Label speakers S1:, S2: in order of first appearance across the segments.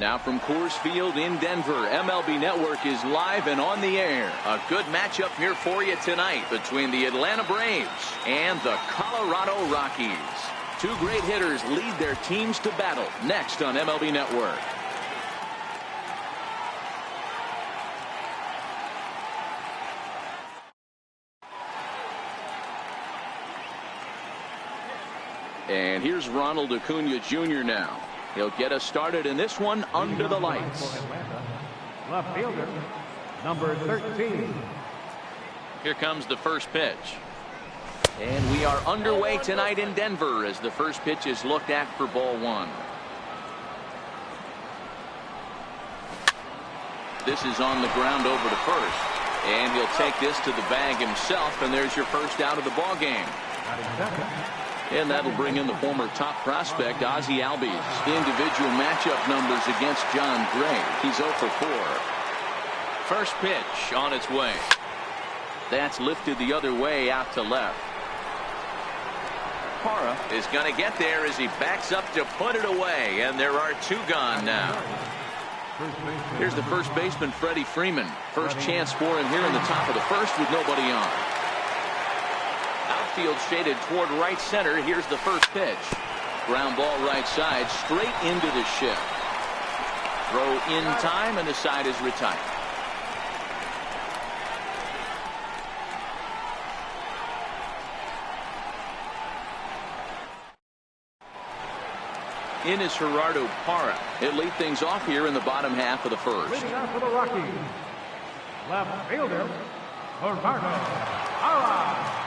S1: Now from Coors Field in Denver, MLB Network is live and on the air. A good matchup here for you tonight between the Atlanta Braves and the Colorado Rockies. Two great hitters lead their teams to battle next on MLB Network. And here's Ronald Acuna Jr. now. He'll get us started in this one under the lights.
S2: Left fielder, number 13.
S1: Here comes the first pitch. And we are underway tonight in Denver as the first pitch is looked at for ball one. This is on the ground over to first. And he'll take this to the bag himself, and there's your first out of the ball game. And that'll bring in the former top prospect, Ozzie Albies. Individual matchup numbers against John Gray. He's 0 for 4. First pitch on its way. That's lifted the other way out to left. Parra is going to get there as he backs up to put it away. And there are two gone now. Here's the first baseman, Freddie Freeman. First chance for him here in the top of the first with nobody on. Outfield shaded toward right center. Here's the first pitch. Ground ball right side, straight into the shift. Throw in time, and the side is retired. In is Gerardo Parra. He'll lead things off here in the bottom half of the first.
S2: Leading out for the Rockies, left fielder, Gerardo Parra.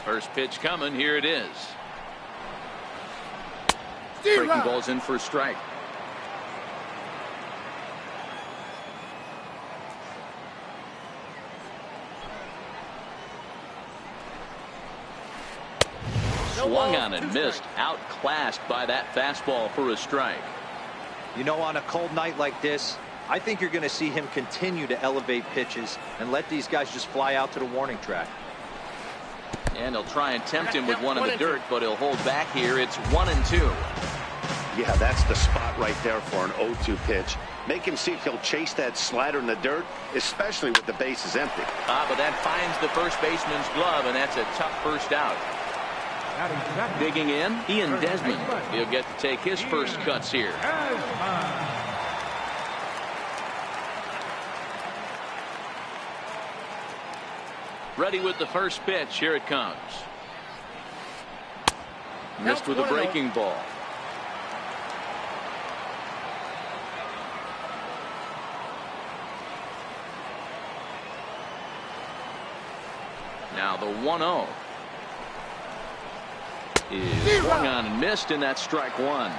S1: First pitch coming. Here it is. Breaking ball's in for a strike. Swung on and missed. Outclassed by that fastball for a strike.
S3: You know, on a cold night like this, I think you're going to see him continue to elevate pitches and let these guys just fly out to the warning track.
S1: And he'll try and tempt him with one in the dirt, but he'll hold back here. It's 1-2.
S4: Yeah, that's the spot right there for an 0-2 pitch. Make him see if he'll chase that slider in the dirt, especially with the bases empty.
S1: But that finds the first baseman's glove, and that's a tough first out. Digging in, Ian Desmond. He'll get to take his first cuts here. Ready with the first pitch. Here it comes. Missed with a breaking ball. Now the 1-0 is swung on and missed, and that's strike one.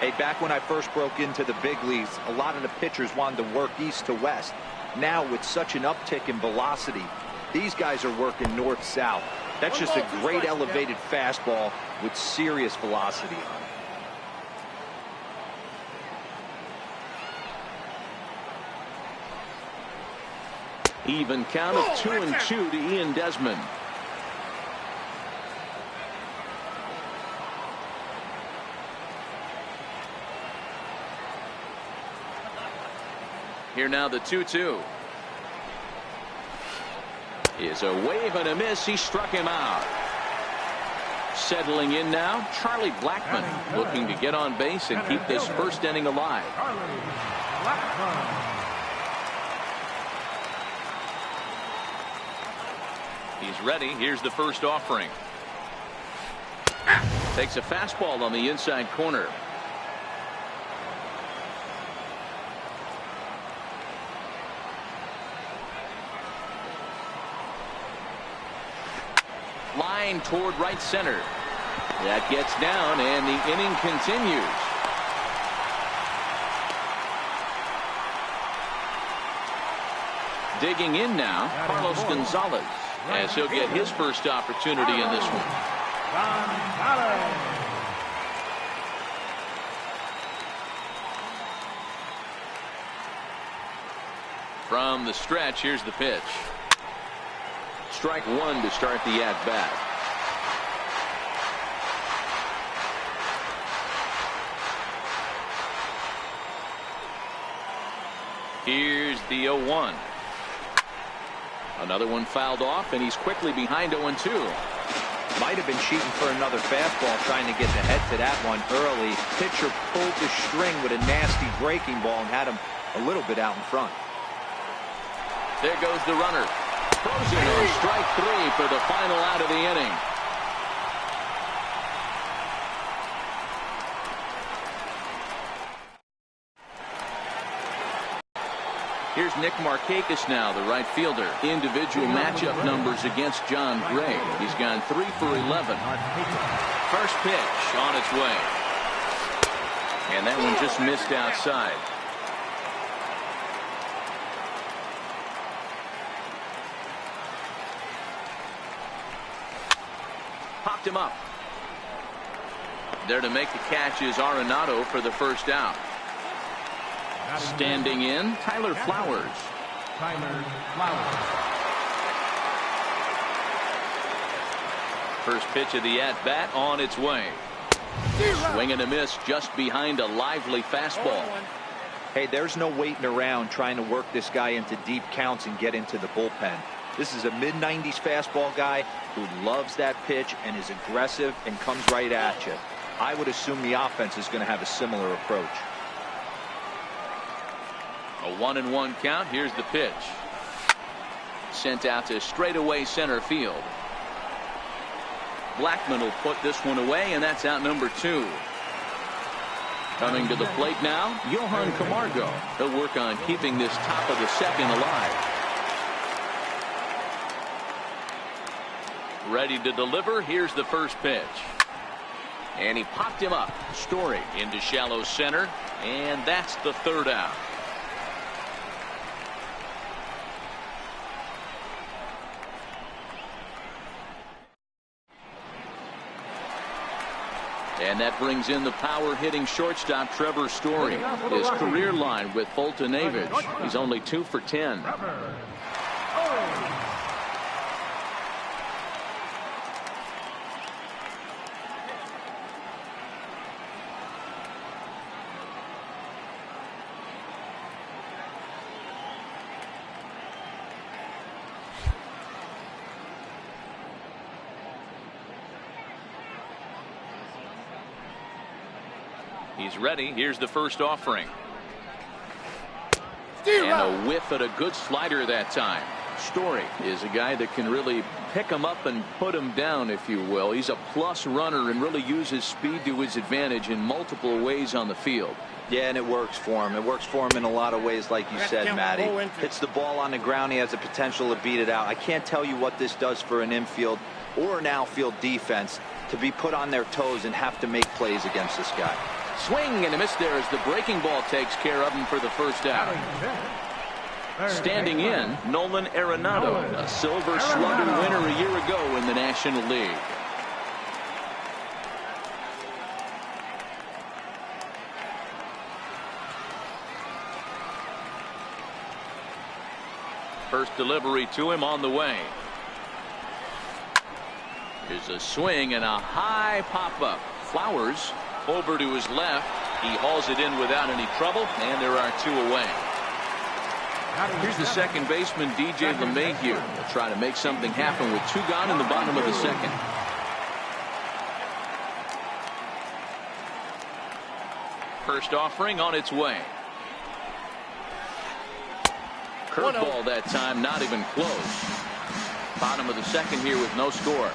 S3: Hey, back when I first broke into the big leagues, a lot of the pitchers wanted to work east to west. Now with such an uptick in velocity, these guys are working north-south. That's just a great elevated fastball with serious velocity on it.
S1: Even count of 2-2 to Ian Desmond. Here now the 2-2. Is a wave and a miss. He struck him out. Settling in now, Charlie Blackmon, looking to get on base and keep this first inning alive. He's ready. Here's the first offering. Takes a fastball on the inside corner. Line toward right center. That gets down, and the inning continues. Digging in now, Carlos Gonzalez, as he'll get his first opportunity in this one. From the stretch, here's the pitch. Strike one to start the at-bat. Here's the 0-1. Another one fouled off, and he's quickly behind 0-2.
S3: Might have been cheating for another fastball, trying to get the head to that one early. Pitcher pulled the string with a nasty breaking ball and had him a little bit out in front.
S1: There goes the runner. Frozen on strike 3 for the final out of the inning. Here's Nick Markakis now, the right fielder. Individual matchup numbers against John Gray. He's gone 3 for 11. First pitch on its way. And that one just missed outside. Popped him up. There to make the catch is Arenado for the first out. Standing in, Tyler Flowers. First pitch of the at-bat on its way. Swing and a miss just behind a lively fastball.
S3: Hey, there's no waiting around trying to work this guy into deep counts and get into the bullpen. This is a mid-90s fastball guy who loves that pitch and is aggressive and comes right at you. I would assume the offense is going to have a similar approach.
S1: A 1-1 count. Here's the pitch. Sent out to straightaway center field. Blackman will put this one away, and that's out number 2. Coming to the plate now, Johan Camargo. He'll work on keeping this top of the second alive. Ready to deliver. Here's the first pitch. And he popped him up. Story into shallow center, and that's the third out. And that brings in the power-hitting shortstop Trevor Story. His career line with Fultonavich. He's only 2 for 10. He's ready. Here's the first offering. And a whiff at a good slider that time. Story is a guy that can really pick him up and put him down, if you will. He's a plus runner and really uses speed to his advantage in multiple ways on the field.
S3: Yeah, and it works for him. It works for him in a lot of ways, like you said, Matty. Hits the ball on the ground. He has the potential to beat it out. I can't tell you what this does for an infield or an outfield defense to be put on their toes and have to make plays against this guy.
S1: Swing and a miss there as the breaking ball takes care of him for the first out. Standing in, Nolan Arenado, a Silver Slugger winner a year ago in the National League. First delivery to him on the way. Here's a swing and a high pop-up. Flowers over to his left. He hauls it in without any trouble, and there are 2 away. Here's the second baseman, DJ LeMahieu. He'll try to make something happen with 2 gone in the bottom of the second. First offering on its way. Curveball that time, not even close. Bottom of the second here with no score.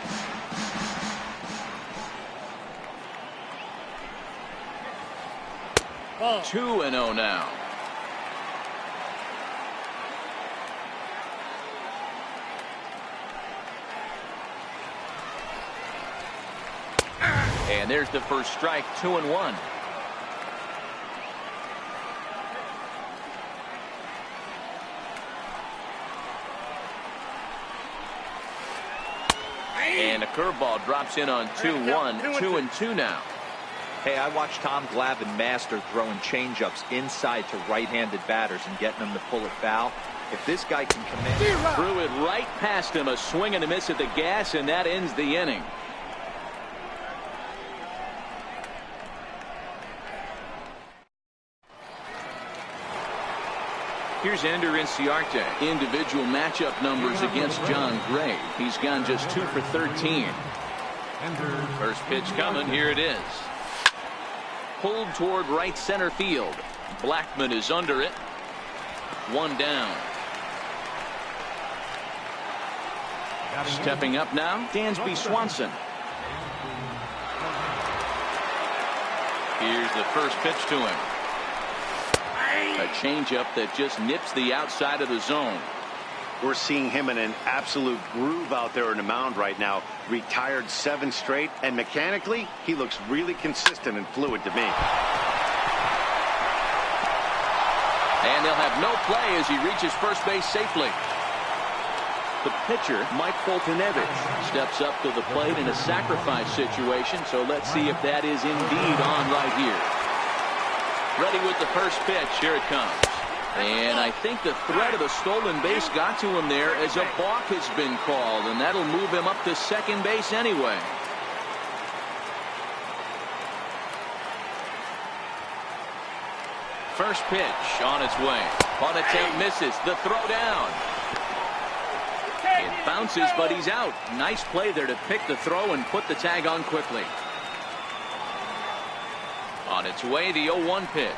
S2: Ball.
S1: 2-0 now. And there's the first strike. 2-1. And a curveball drops in on 2-1. 2-2 now.
S3: Hey, I watched Tom Glavine master throwing changeups inside to right-handed batters and getting them to pull it foul. If this guy can command,
S1: threw it right past him, a swing and a miss at the gas, and that ends the inning. Here's Ender Inciarte. Individual matchup numbers against John Gray. He's gone just 2 for 13. First pitch coming. Here it is. Pulled toward right center field. Blackman is under it. 1 down. Stepping up now, Dansby Swanson. Here's the first pitch to him. A changeup that just nips the outside of the zone.
S4: We're seeing him in an absolute groove out there in the mound right now. Retired 7 straight, and mechanically, he looks really consistent and fluid to me.
S1: And they'll have no play as he reaches first base safely. The pitcher, Mike Foltynewicz, steps up to the plate in a sacrifice situation, so let's see if that is indeed on right here. Ready with the first pitch. Here it comes. And I think the threat of the stolen base got to him there as a balk has been called, and that'll move him up to second base anyway. First pitch on its way. On attempt misses. The throw down. It bounces, but he's out. Nice play there to pick the throw and put the tag on quickly. On its way, the 0-1 pitch.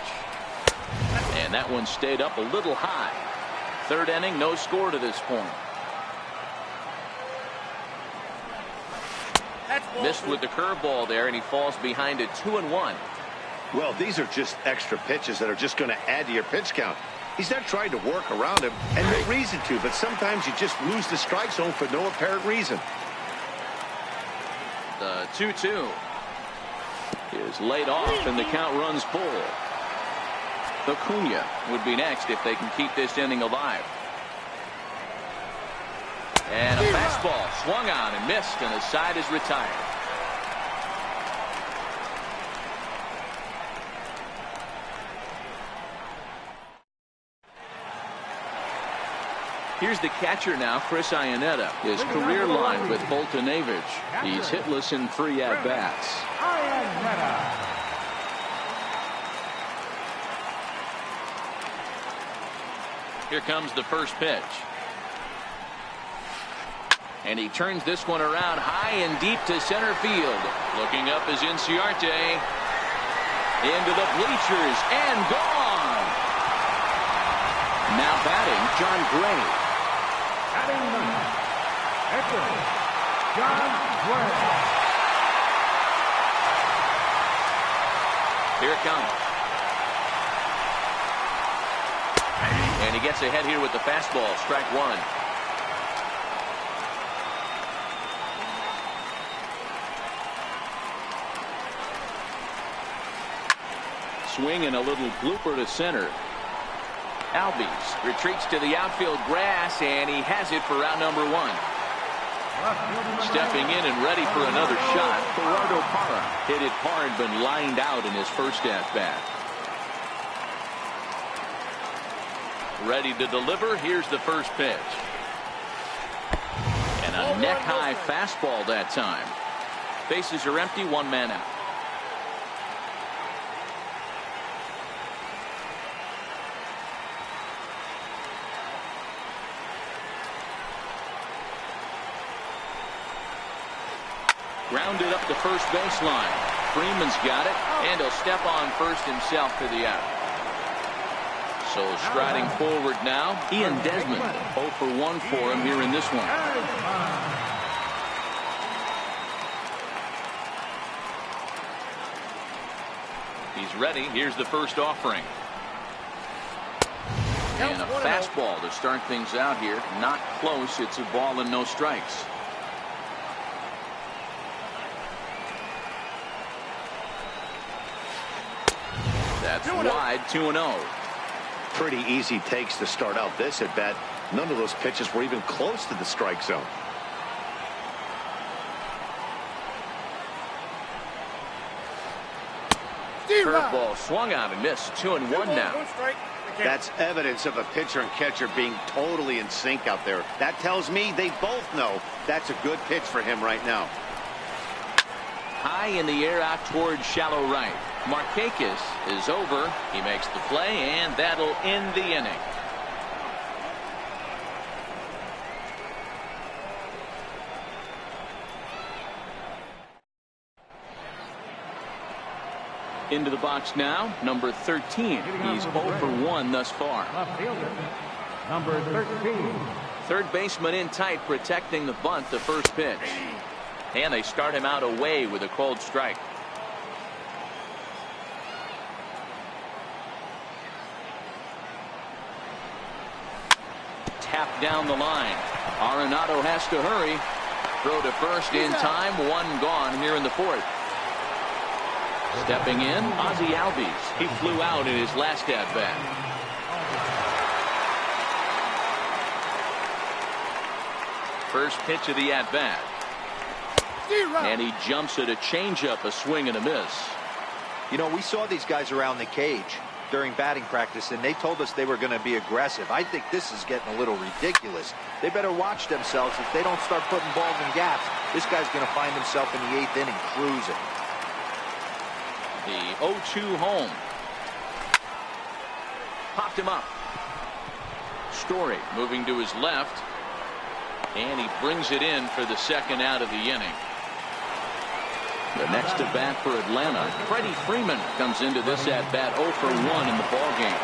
S1: And that one stayed up a little high. Third inning, no score to this point. Missed with the curveball there, and he falls behind it 2-1.
S4: Well, these are just extra pitches that are just going to add to your pitch count. He's not trying to work around him, and no reason to, but sometimes you just lose the strike zone for no apparent reason.
S1: The 2-2 is laid off, and the count runs full. Acuna would be next if they can keep this inning alive. And a fastball swung on and missed, and the side is retired. Here's the catcher now, Chris Iannetta. His career line with Foltynewicz. He's hitless in 3 at-bats. Here comes the first pitch. And he turns this one around high and deep to center field. Looking up is Inciarte. Into the bleachers and gone. Now batting, John Gray.
S2: Batting number, John Gray.
S1: Here it comes. And he gets ahead here with the fastball. Strike 1. Swing and a little blooper to center. Albies retreats to the outfield grass, and he has it for out number 1. Stepping in and ready for another shot, Gerardo Parra. Hit it hard, but lined out in his first at-bat. Ready to deliver. Here's the first pitch. And a neck-high fastball that time. Bases are empty, 1 man out. Grounded up the first baseline. Freeman's got it, and he'll step on first himself for the out. So striding forward now, Ian Desmond. 0 for 1 for him here in this one. He's ready. Here's the first offering. And a fastball to start things out here. Not close. It's a ball and no strikes. That's wide, 2-0.
S4: Pretty easy takes to start out this at bat. None of those pitches were even close to the strike zone.
S1: Curveball swung on and missed. 2-1 now.
S4: That's evidence of a pitcher and catcher being totally in sync out there. That tells me they both know that's a good pitch for him right now.
S1: High in the air out towards shallow right. Markakis is over. He makes the play, and that'll end the inning. Into the box now, number 13. He's 0 for 1 thus far.
S2: Left fielder, number 13.
S1: Third baseman in tight, protecting the bunt, the first pitch. And they start him out away with a called strike. Tapped down the line. Arenado has to hurry. Throw to first in time. One gone here in the fourth. Stepping in, Ozzie Albies. He flew out in his last at-bat. First pitch of the at-bat. And he jumps at a changeup, a swing and a miss.
S3: You know, we saw these guys around the cage during batting practice, and they told us they were going to be aggressive. I think this is getting a little ridiculous. They better watch themselves. If they don't start putting balls in gaps, this guy's going to find himself in the 8th inning cruising.
S1: The 0-2 home. Popped him up. Story moving to his left. And he brings it in for the second out of the inning. The next at bat for Atlanta, Freddie Freeman comes into this at bat 0 for 1 in the ball game.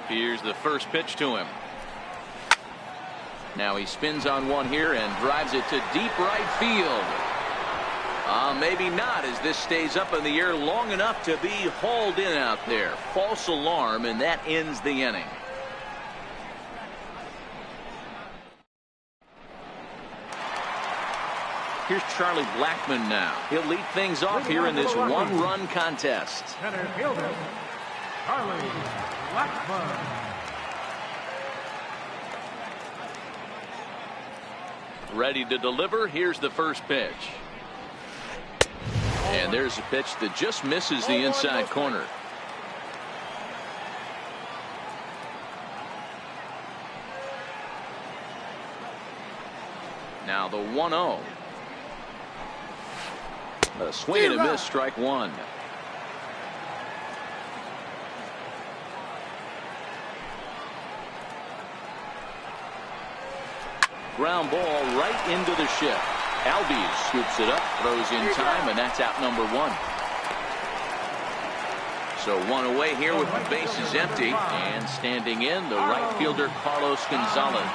S1: Here's the first pitch to him. Now he spins on one here and drives it to deep right field. Maybe not, as this stays up in the air long enough to be hauled in out there. False alarm, and that ends the inning. Here's Charlie Blackmon now. He'll lead things off here in this one-run contest.
S2: Center fielder, Charlie Blackmon.
S1: Ready to deliver. Here's the first pitch. And there's a pitch that just misses the inside corner. Now the 1-0. A swing and a miss, strike one. Ground ball right into the shift. Albies scoops it up, throws in time, and that's out number 1. So one away here with the bases empty, and standing in, the right fielder Carlos Gonzalez.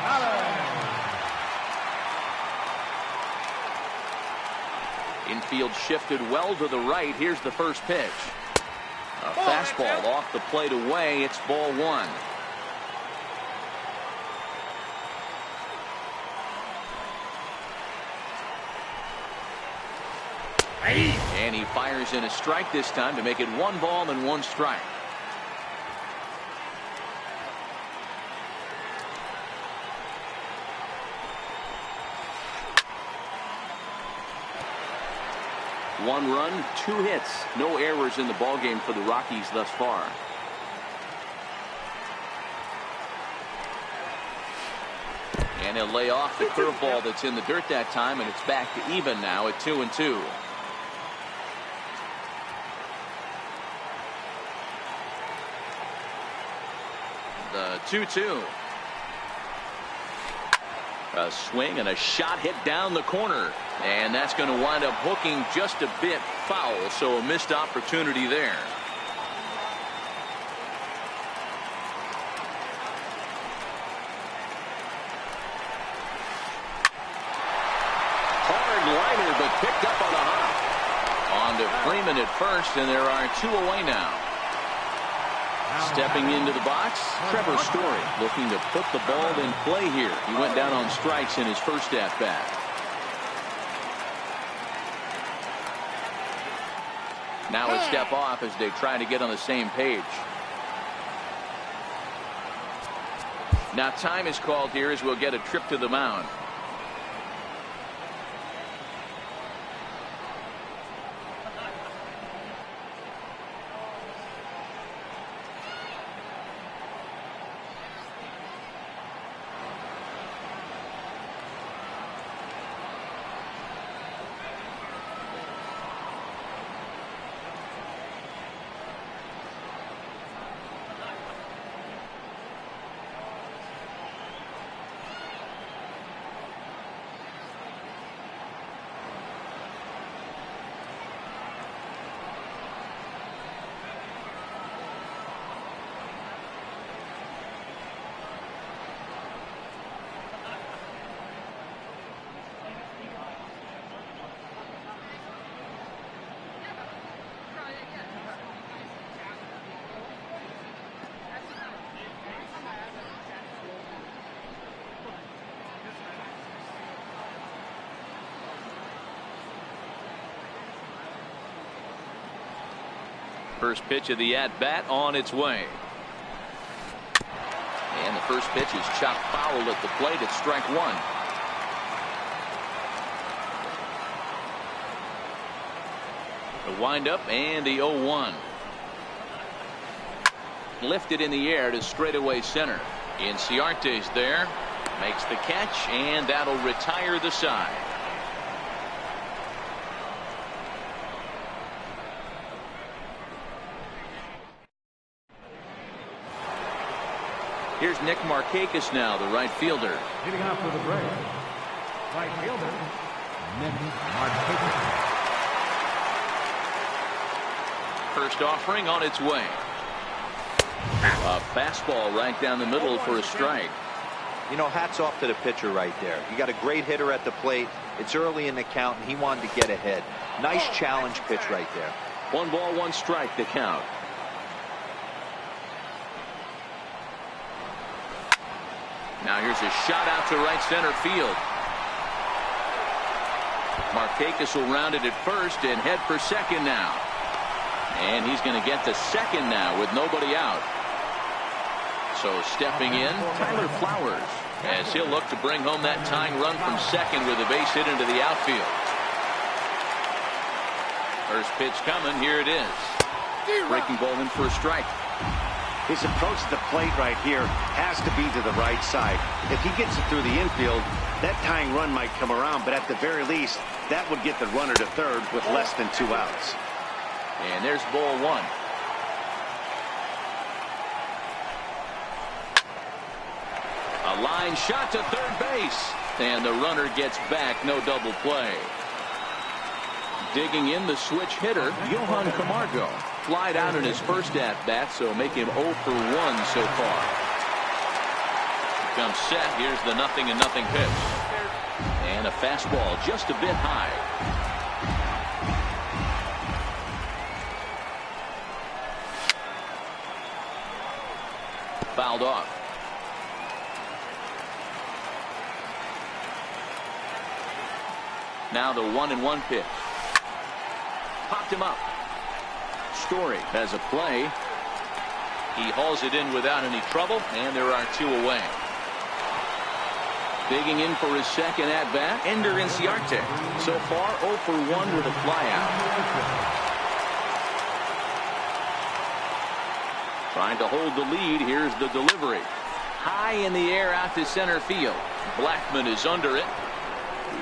S1: Infield shifted well to the right. Here's the first pitch. A fastball off the plate away. It's ball 1. And he fires in a strike this time to make it 1 ball and 1 strike. One run, 2 hits, no errors in the ballgame for the Rockies thus far. And he'll lay off the curveball that's in the dirt that time, and it's back to even now at 2-2. The 2-2. A swing and a shot hit down the corner. And that's going to wind up hooking just a bit foul, so a missed opportunity there. Hard liner, but picked up on a hop. On to Freeman at first, and there are 2 away now. Stepping into the box, Trevor Story looking to put the ball in play here. He went down on strikes in his first at-bat. Now a step off as they try to get on the same page. Now time is called here as we'll get a trip to the mound. First pitch of the at-bat on its way. And the first pitch is chopped foul at the plate. It's strike one. The windup and the 0-1. Lifted in the air to straightaway center. Inciarte's there. Makes the catch, and that'll retire the side. Here's Nick Markakis now, the right fielder.
S2: Hitting off for the break. Right fielder, Nick Markakis.
S1: First offering on its way. A fastball right down the middle for a strike.
S3: You know, hats off to the pitcher right there. You got a great hitter at the plate. It's early in the count, and he wanted to get ahead. Nice challenge pitch right there.
S1: 1 ball, 1 strike to count. Now here's a shot out to right center field. Markakis will round it at first and head for second now. And he's going to get to second now with nobody out. So stepping in, Tyler Flowers, as he'll look to bring home that tying run from second with a base hit into the outfield. First pitch coming. Here it is. Breaking ball in for a strike.
S4: His approach to the plate right here has to be to the right side. If he gets it through the infield, that tying run might come around, but at the very least, that would get the runner to third with less than 2 outs.
S1: And there's ball 1. A line shot to third base, and the runner gets back. No double play. Digging in the switch hitter, Johan Camargo. Flied out in his first at-bat, so make him 0 for 1 so far. Comes set. Here's the 0-0 pitch. And a fastball just a bit high. Fouled off. Now the 1-1 pitch. Popped him up. Story has a play. He hauls it in without any trouble, and there are 2 away. Digging in for his second at-bat, Ender Inciarte. So far, 0 for 1 with a flyout. Trying to hold the lead. Here's the delivery. High in the air out to center field. Blackman is under it.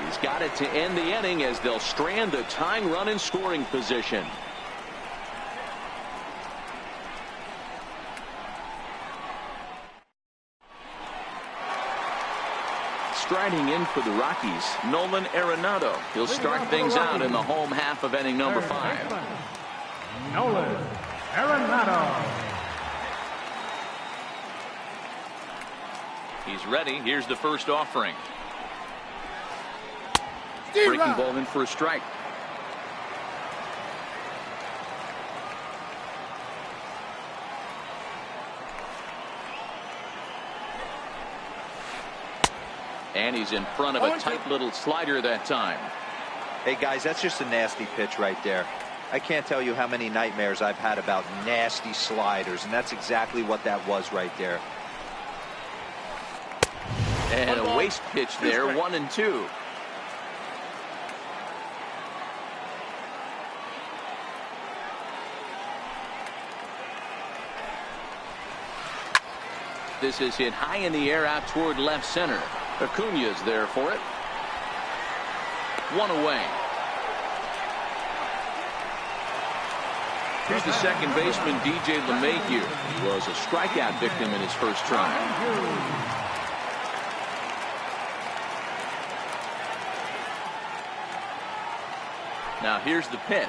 S1: He's got it to end the inning as they'll strand the tying run in scoring position. Striding in for the Rockies, Nolan Arenado. He'll start things out in the home half of inning number 5.
S2: Nolan Arenado.
S1: He's ready. Here's the first offering. Breaking ball in for a strike. And he's in front of a tight little slider that time.
S3: Hey, guys, that's just a nasty pitch right there. I can't tell you how many nightmares I've had about nasty sliders, and that's exactly what that was right there.
S1: And a waste pitch there, 1-2. This is hit high in the air out toward left center. Acuna's there for it. 1 away. Here's the second baseman, DJ LeMahieu. He was a strikeout victim in his first try. Now here's the pitch.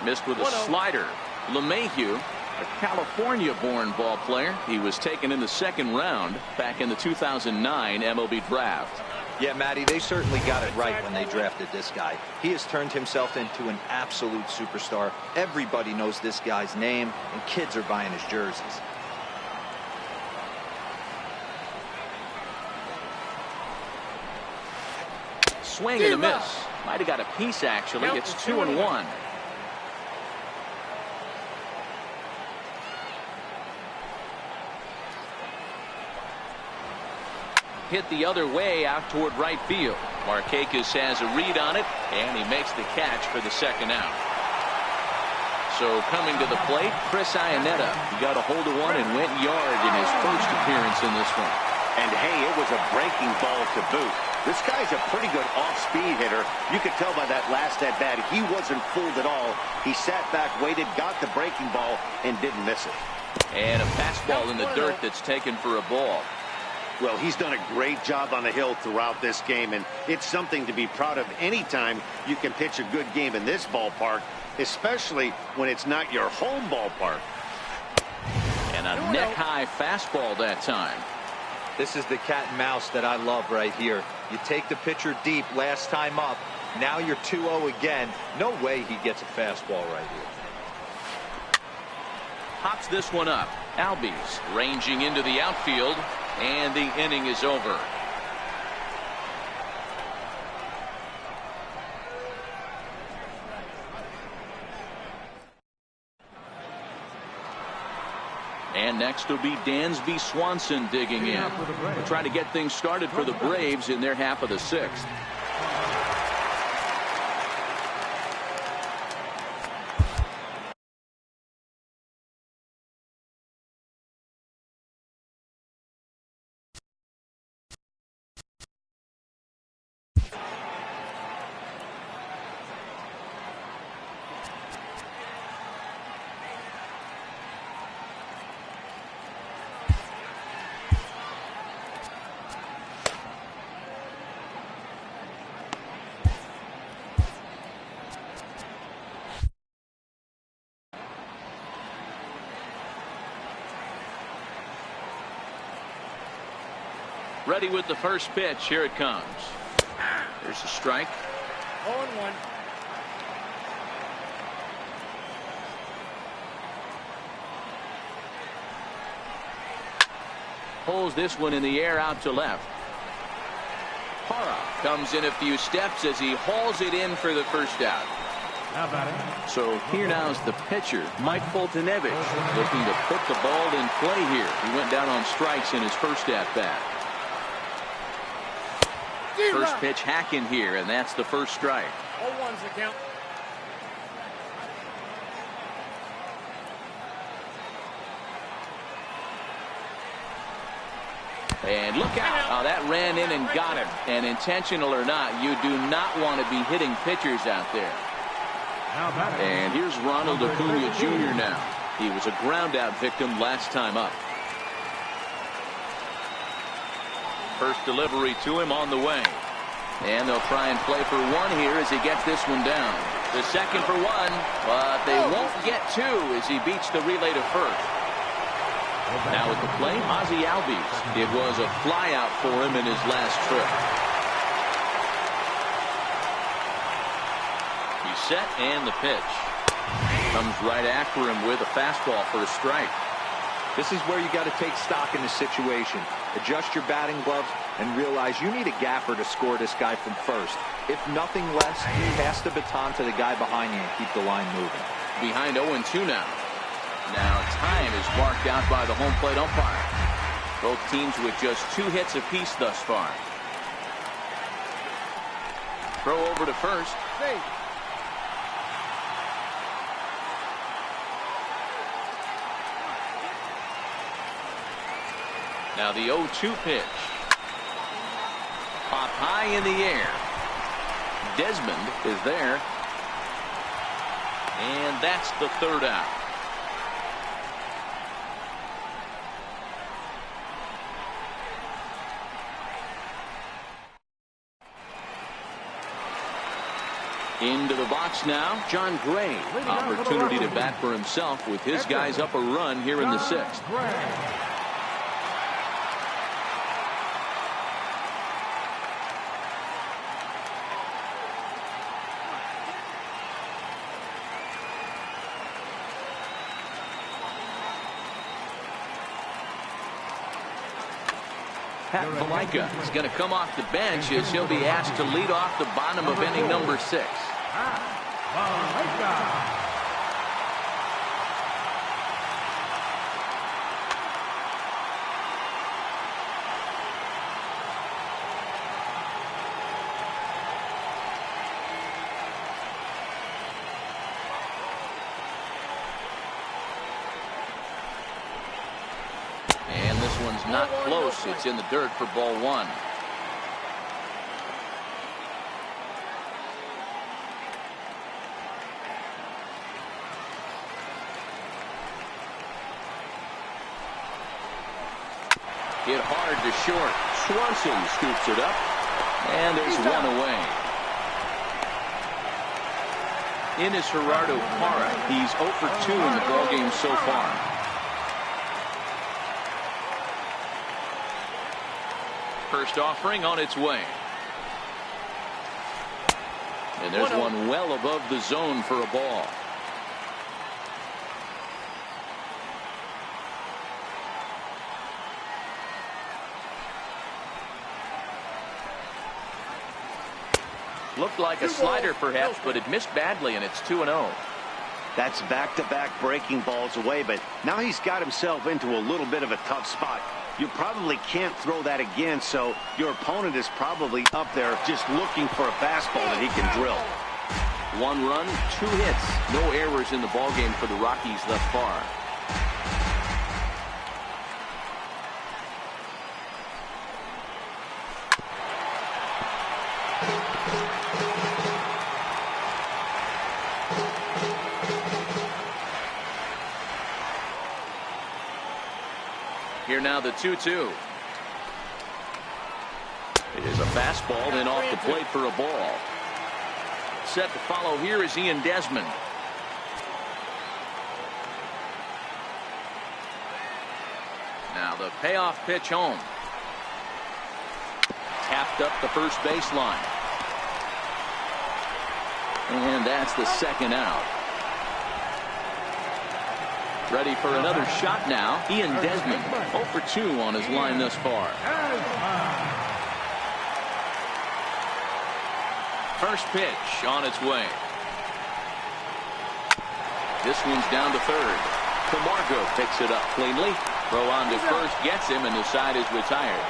S1: Missed with a slider. LeMahieu, a California-born ball player. He was taken in the second round back in the 2009 MLB draft.
S3: Yeah, Matty, they certainly got it right when they drafted this guy. He has turned himself into an absolute superstar. Everybody knows this guy's name, and kids are buying his jerseys. Swing
S1: and a miss. Might have got a piece, actually. It's 2-1. Hit the other way out toward right field. Markakis has a read on it, and he makes the catch for the second out. So coming to the plate, Chris Iannetta. He got a hold of one and went yard in his first appearance in this one.
S4: And hey, it was a breaking ball to boot. This guy's a pretty good off-speed hitter. You could tell by that last at-bat he wasn't fooled at all. He sat back, waited, got the breaking ball, and didn't miss it.
S1: And a fastball in the dirt that's taken for a ball.
S4: Well, he's done a great job on the hill throughout this game, and it's something to be proud of anytime you can pitch a good game in this ballpark, especially when it's not your home ballpark.
S1: And a neck-high fastball that time.
S3: This is the cat and mouse that I love right here. You take the pitcher deep last time up. Now you're 2-0 again. No way he gets a fastball right here.
S1: Pops this one up. Albies ranging into the outfield, and the inning is over. And next will be Dansby Swanson digging in. We're trying to get things started for the Braves in their half of the sixth. Ready with the first pitch. Here it comes. There's a strike.
S5: 0-1.
S1: Pulls this one in the air out to left. Hara comes in a few steps as he hauls it in for the first out. So here now is the pitcher, Mike Foltynewicz, looking to put the ball in play here. He went down on strikes in his first at-bat. First pitch hack in here, and that's the first strike.
S5: 0-1's the count.
S1: And look out. Oh, that ran in and got him. And intentional or not, you do not want to be hitting pitchers out there. And here's Ronald Acuna Jr. now. He was a ground-out victim last time up. First delivery to him on the way. And they'll try and play for one here as he gets this one down. The second for one, but they won't get two as he beats the relay to first. Now at the plate, Ozzie Albies. It was a flyout for him in his last trip. He's set, and the pitch. Comes right after him with a fastball for a strike.
S3: This is where you got to take stock in the situation. Adjust your batting gloves and realize you need a gaffer to score this guy from first. If nothing less, pass the baton to the guy behind you and keep the line moving.
S1: Behind 0-2 now. Now time is marked out by the home plate umpire. Both teams with just 2 hits apiece thus far. Throw over to first. Now the 0-2 pitch. Pop high in the air. Desmond is there. And that's the third out. Into the box now, John Gray. Opportunity to bat for himself with his guys up a run here in the sixth. Pat Valaika is going to come off the bench as he'll be asked to lead off the bottom of inning number 6. Not close. It's in the dirt for ball 1. Hit hard to short. Swanson scoops it up. And there's one away. In is Gerardo Parra. He's 0 for 2 in the ballgame so far. First offering on its way. And there's one well above the zone for a ball. Looked like a slider perhaps, but it missed badly, and it's 2-0.
S4: That's back-to-back breaking balls away, but now he's got himself into a little bit of a tough spot. You probably can't throw that again, so your opponent is probably up there just looking for a fastball that he can drill.
S1: 1 run, 2 hits. No errors in the ballgame for the Rockies thus far. Here now the 2-2. It is a fastball, then off the plate for a ball. Set to follow here is Ian Desmond. Now the payoff pitch home. Tapped up the first baseline. And that's the second out. Ready for another shot now. Ian Desmond 0 for 2 on his line thus far. First pitch on its way. This one's down to third. Camargo picks it up cleanly. Throw on to first gets him, and the side is retired.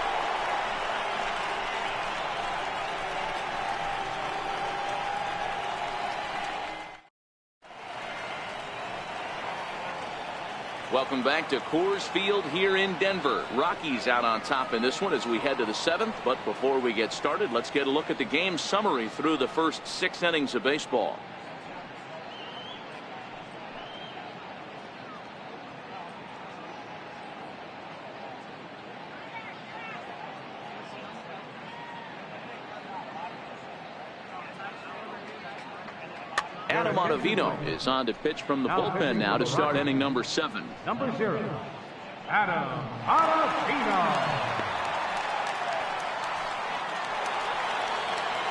S1: Welcome back to Coors Field here in Denver. Rockies out on top in this one as we head to the 7th. But before we get started, let's get a look at the game summary through the first 6 innings of baseball. Adam Ottavino is on to pitch from the bullpen now to start inning number 7.
S2: Number 0, Adam Ottavino.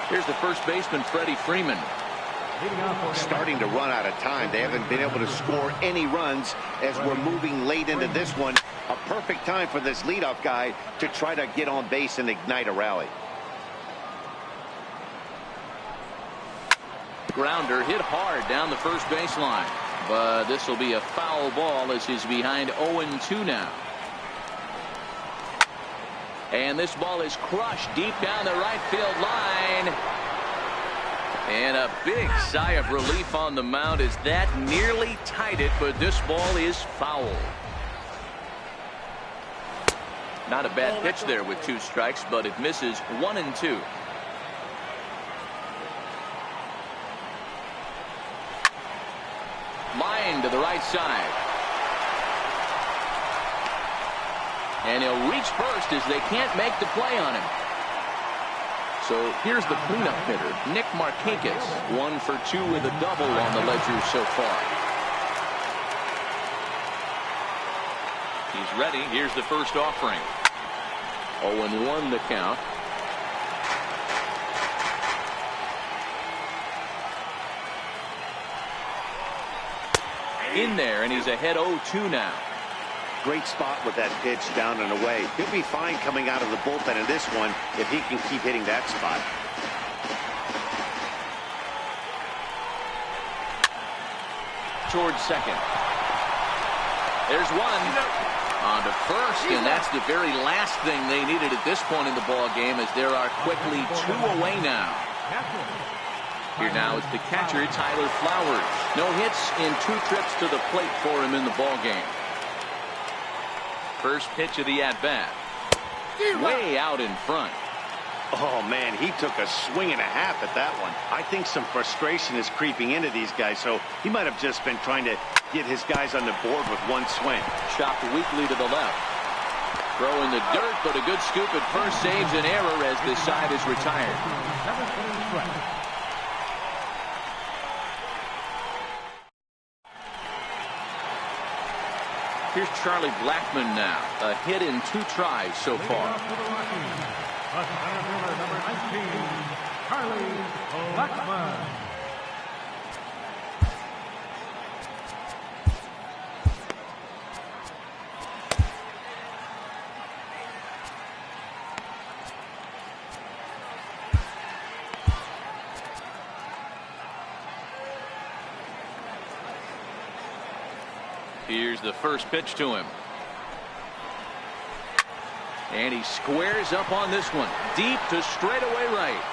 S1: Here's the first baseman, Freddie Freeman.
S4: Starting to run out of time. They haven't been able to score any runs as we're moving late into this one. A perfect time for this leadoff guy to try to get on base and ignite a rally.
S1: Grounder hit hard down the first baseline, but this will be a foul ball as he's behind 0-2 now. And this ball is crushed deep down the right field line. And a big sigh of relief on the mound as that nearly tied it, but this ball is foul. Not a bad pitch there with 2 strikes, but it misses 1-2. Line to the right side. And he'll reach first as they can't make the play on him. So here's the cleanup hitter, Nick Markakis, 1 for 2 with a double on the ledger so far. He's ready. Here's the first offering. 0-1 the count. In there, and he's ahead 0-2 now.
S4: Great spot with that pitch down and away. He'll be fine coming out of the bullpen in this one if he can keep hitting that spot.
S1: Towards second. There's one. On to first, and that's the very last thing they needed at this point in the ball game, as there are quickly 2 away now. Here now is the catcher, Tyler Flowers. No hits in 2 trips to the plate for him in the ball game. First pitch of the at-bat. Way out in front.
S4: Oh, man, he took a swing and a half at that one. I think some frustration is creeping into these guys, so he might have just been trying to get his guys on the board with one swing.
S1: Chopped weakly to the left. Throw in the dirt, but a good scoop at first saves an error as this side is retired. Here's Charlie Blackmon now. A hit in 2 tries so far.
S2: Number 19, Charlie Blackmon.
S1: Here's the first pitch to him. And he squares up on this one. Deep to straightaway right.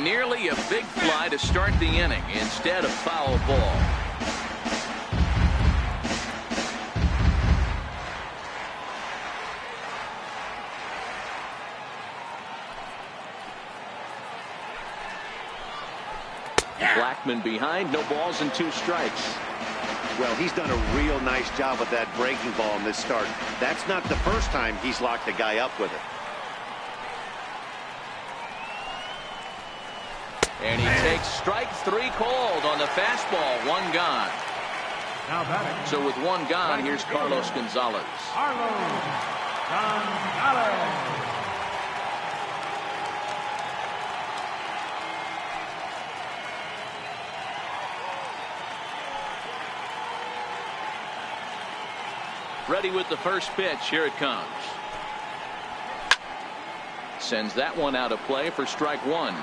S1: Nearly a big fly to start the inning. Instead, a foul ball. Blackmon behind. No balls and 2 strikes.
S4: Well, he's done a real nice job with that breaking ball in this start. That's not the first time he's locked a guy up with it.
S1: And he takes strike 3 called on the fastball. 1 gone.
S2: Now batting.
S1: So with 1 gone, here's Carlos Gonzalez.
S2: Carlos Gonzalez.
S1: Ready with the first pitch. Here it comes. Sends that one out of play for strike 1.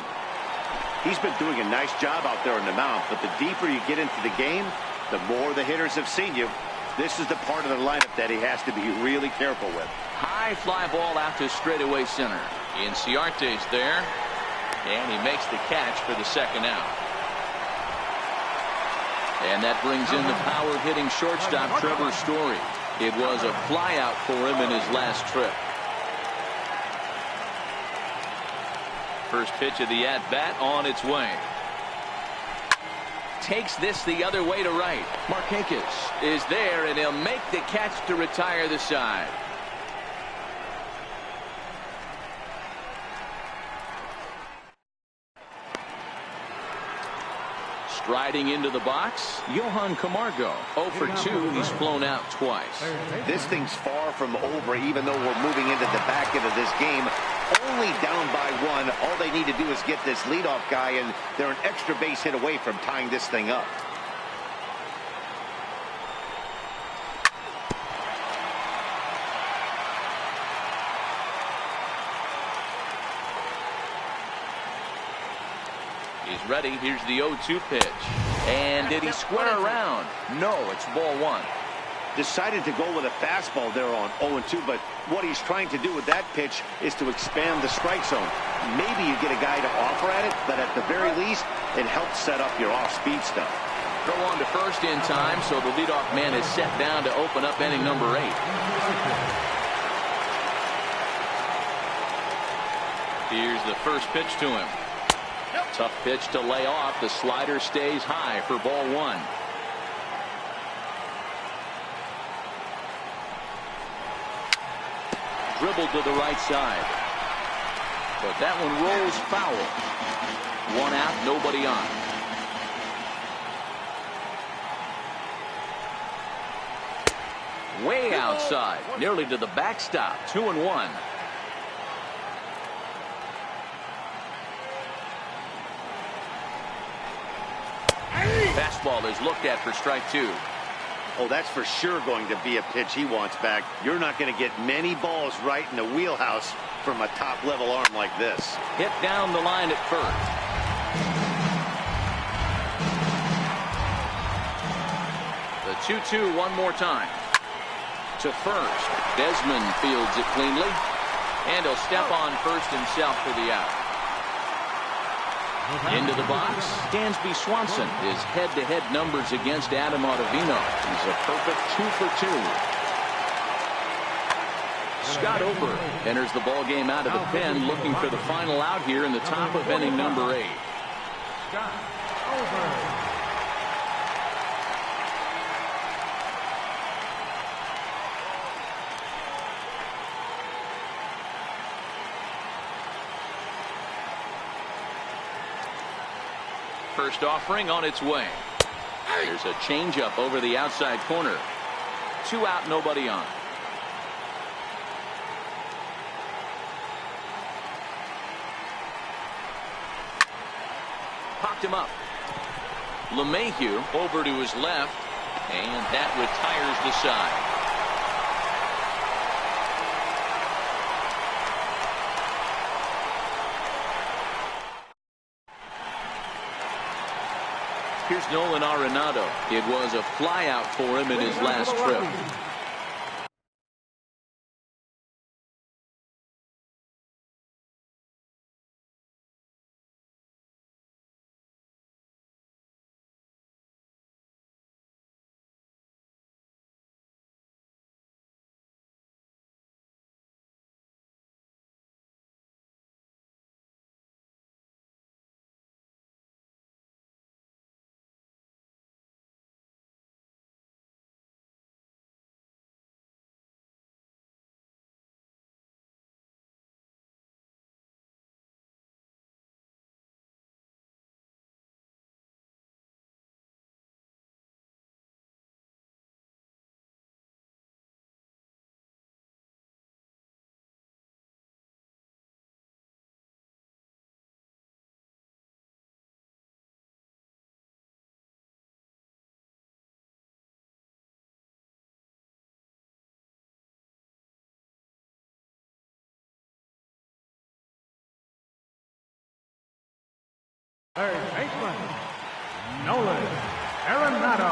S4: He's been doing a nice job out there on the mound, but the deeper you get into the game, the more the hitters have seen you. This is the part of the lineup that he has to be really careful with.
S1: High fly ball out to straightaway center. Inciarte's there, and he makes the catch for the second out. And that brings in the power-hitting shortstop, Trevor Story. It was a flyout for him in his last trip. First pitch of the at-bat on its way. Takes this the other way to right. Markakis is there, and he'll make the catch to retire the side. Striding into the box, Johan Camargo. 0 for 2. He's flown out twice.
S4: This thing's far from over, even though we're moving into the back end of this game. Only down by 1. All they need to do is get this leadoff guy, and they're an extra base hit away from tying this thing up.
S1: He's ready. Here's the 0-2 pitch. And did he square around? No, it's ball 1.
S4: Decided to go with a fastball there on 0-2, but what he's trying to do with that pitch is to expand the strike zone. Maybe you get a guy to offer at it, but at the very least, it helps set up your off-speed stuff.
S1: Throw on to first in time, so the leadoff man is set down to open up inning number 8. Here's the first pitch to him. Tough pitch to lay off. The slider stays high for ball 1. Dribbled to the right side. But that one rolls foul. 1 out, nobody on. Way outside, nearly to the backstop. 2-1. Fastball is looked at for strike 2.
S4: Oh, that's for sure going to be a pitch he wants back. You're not going to get many balls right in the wheelhouse from a top-level arm like this.
S1: Hit down the line at first. The 2-2 one more time. To first. Desmond fields it cleanly. And he'll step on first himself for the out. Into the box, Dansby Swanson. His head-to-head numbers against Adam Ottavino. He's a perfect 2 for 2. Scott Ober enters the ball game out of the pen, looking for the final out here in the top of inning number 8.
S2: Scott Ober.
S1: First offering on its way. There's a changeup over the outside corner. 2 out, nobody on. Popped him up. LeMahieu over to his left, and that retires the side. Here's Nolan Arenado. It was a flyout for him in his last trip.
S2: Third baseman, Nolan Arenado.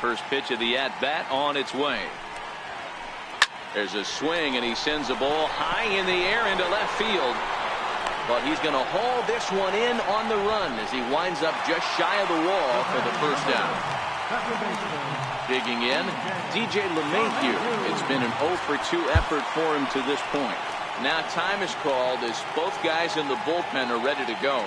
S1: First pitch of the at-bat on its way. There's a swing, and he sends a ball high in the air into left field. But he's going to haul this one in on the run as he winds up just shy of the wall for the first out. Digging in, DJ LeMahieu. It's been an 0 for 2 effort for him to this point. Now time is called as both guys in the bullpen are ready to go.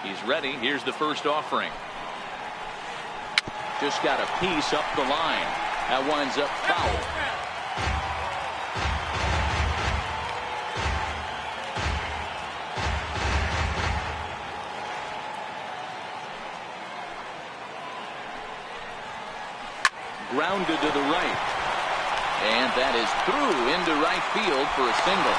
S1: He's ready. Here's the first offering. Just got a piece up the line. That winds up foul. Grounded to the right. And that is through into right field for a single.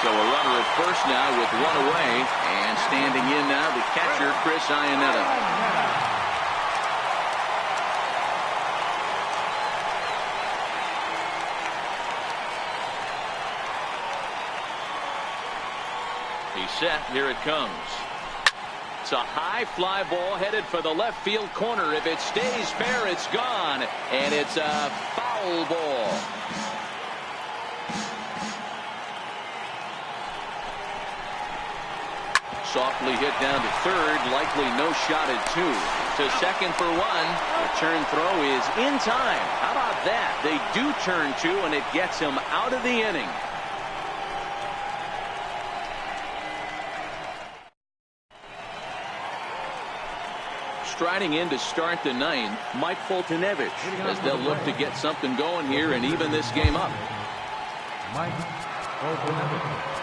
S1: So a runner at first now with 1 away. And standing in now the catcher, Chris Iannetta. He's set. Here it comes. It's a high fly ball headed for the left field corner. If it stays fair, it's gone. And it's a foul ball. Softly hit down to third. Likely no shot at 2. To second for 1. The turn throw is in time. How about that? They do turn 2, and it gets him out of the inning. Striding in to start the 9th, Mike Foltynewicz, as they'll look to get something going here and even this game up.
S2: Mike Foltynewicz.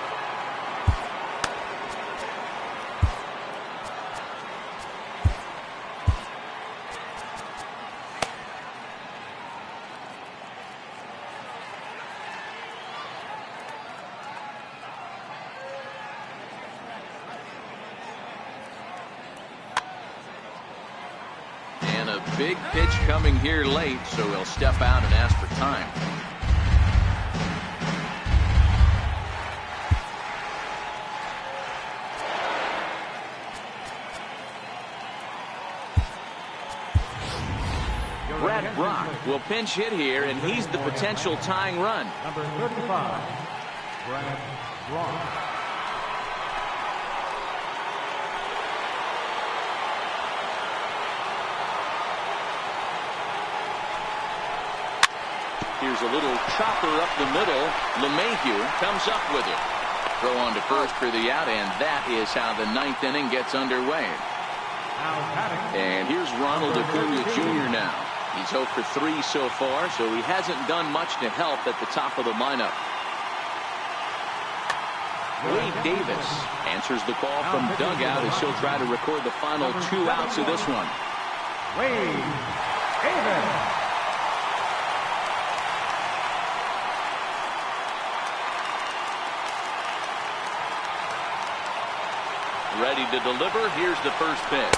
S1: A big pitch coming here late, so he'll step out and ask for time. Brad Brock will pinch hit here, and he's the potential tying run.
S2: Number 35, Brad Brock.
S1: Here's a little chopper up the middle. LeMahieu comes up with it. Throw on to first for the out, and that is how the ninth inning gets underway. And here's Ronald Acuna Jr. now. He's 0 for 3 so far, so he hasn't done much to help at the top of the lineup. Wade Davis answers the call from dugout as he'll try to record the final 2 outs of this one.
S2: Wade Davis.
S1: Ready to deliver. Here's the first pitch.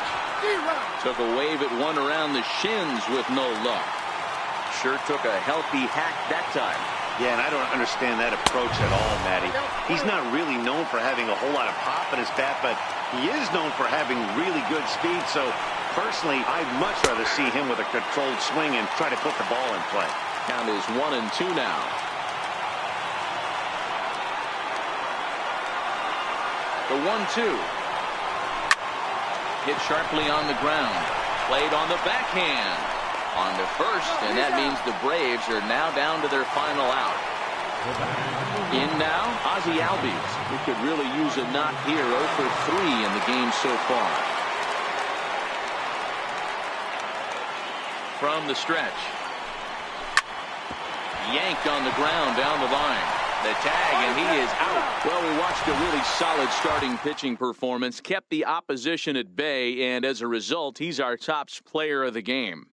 S1: Took a wave at one around the shins with no luck. Sure took a healthy hack that time.
S4: Yeah, and I don't understand that approach at all, Matty. He's not really known for having a whole lot of pop in his bat, but he is known for having really good speed. So, personally, I'd much rather see him with a controlled swing and try to put the ball in play.
S1: Count is 1-2 now. The 1-2. Hit sharply on the ground. Played on the backhand. On to first, and that means the Braves are now down to their final out. In now, Ozzie Albies, who could really use a knock here. 0 for 3 in the game so far. From the stretch. Yanked on the ground down the line. The tag, and he is out. Well, we watched a really solid starting pitching performance, kept the opposition at bay, and as a result, he's our top player of the game.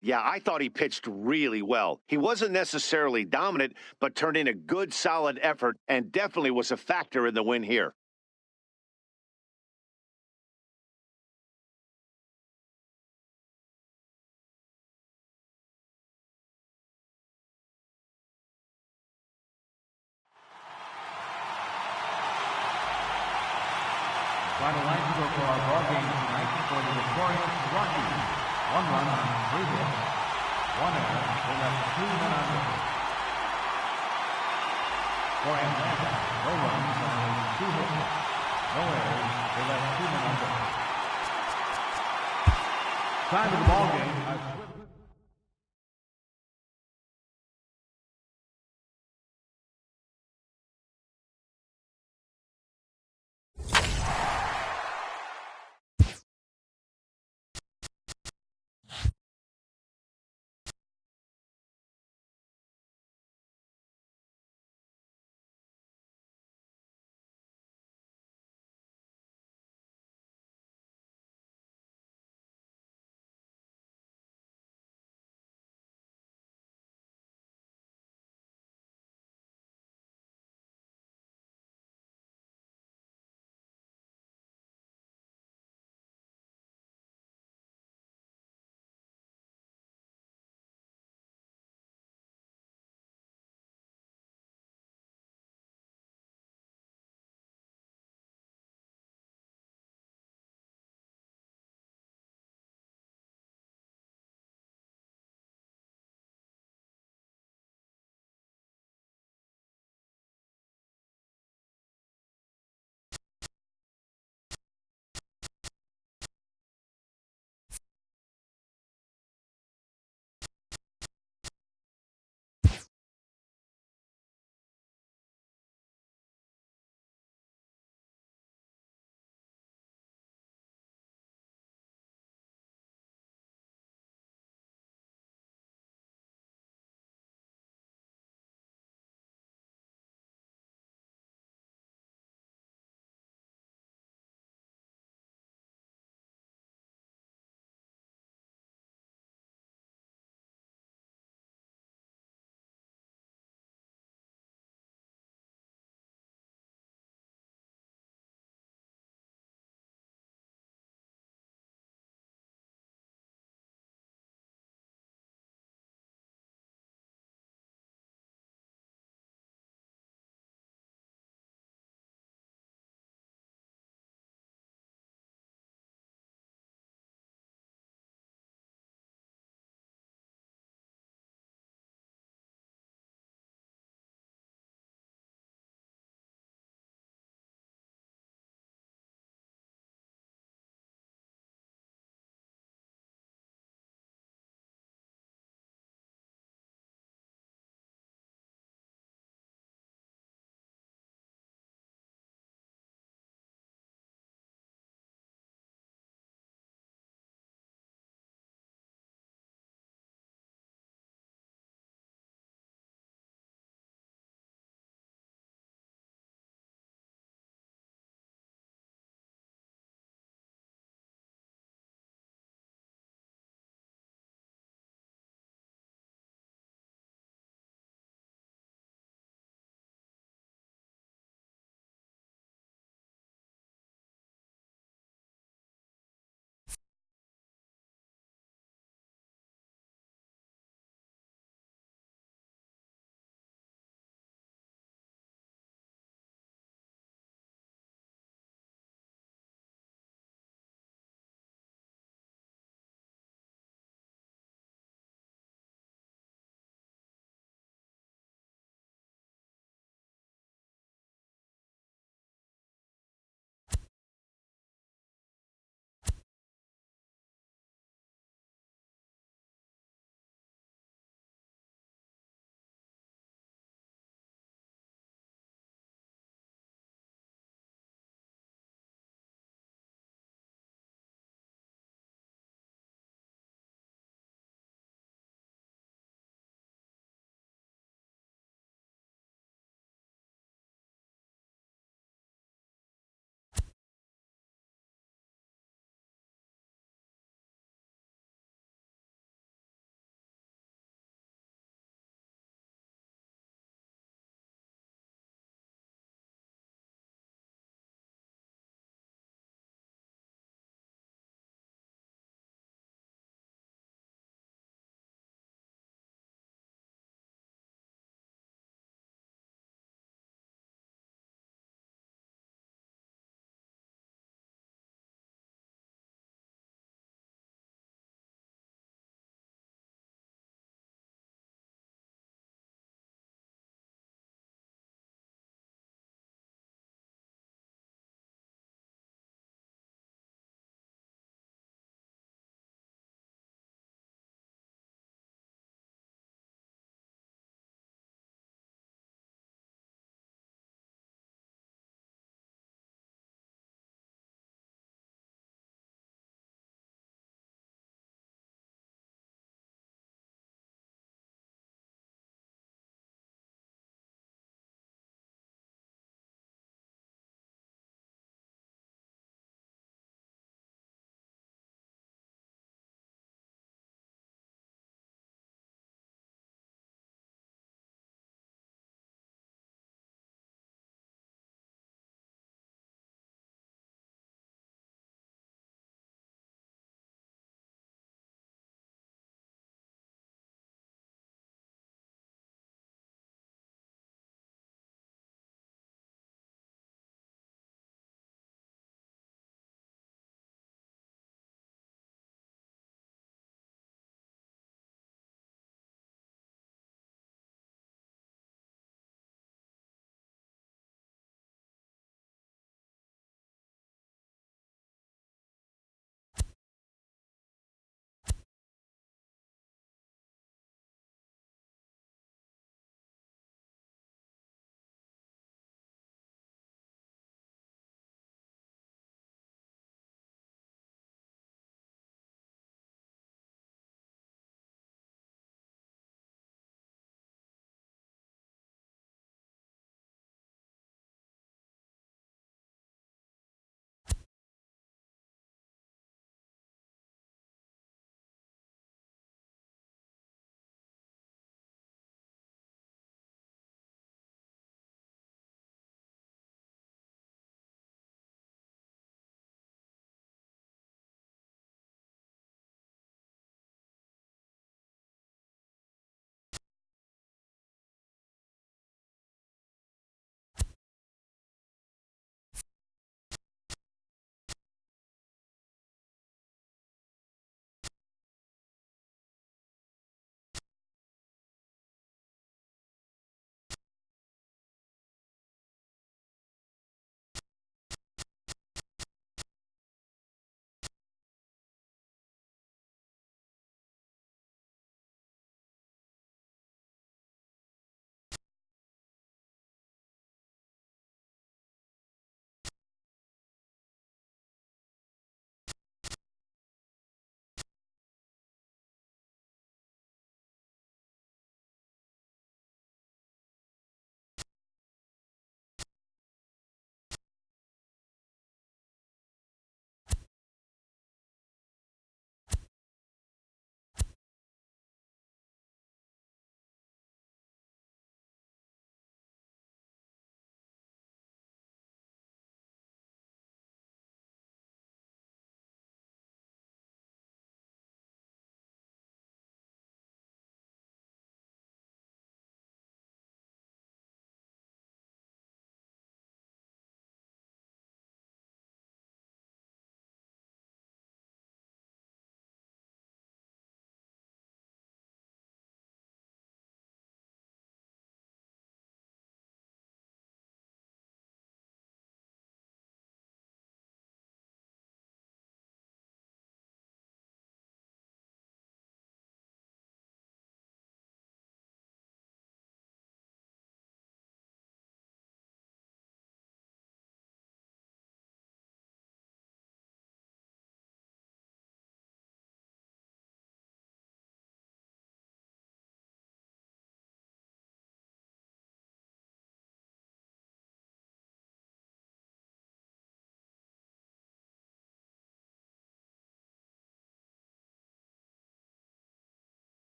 S4: Yeah, I thought he pitched really well. He wasn't necessarily dominant, but turned in a good, solid effort and definitely was a factor in the win here.
S2: Final line to go for our ball game tonight for the victorious Rockies. 1 run on 3 hits. 1 error. They left 2 men on base. For Atlanta, no runs on 2 hits. No errors. They left 2 men on base. Time of the ball game.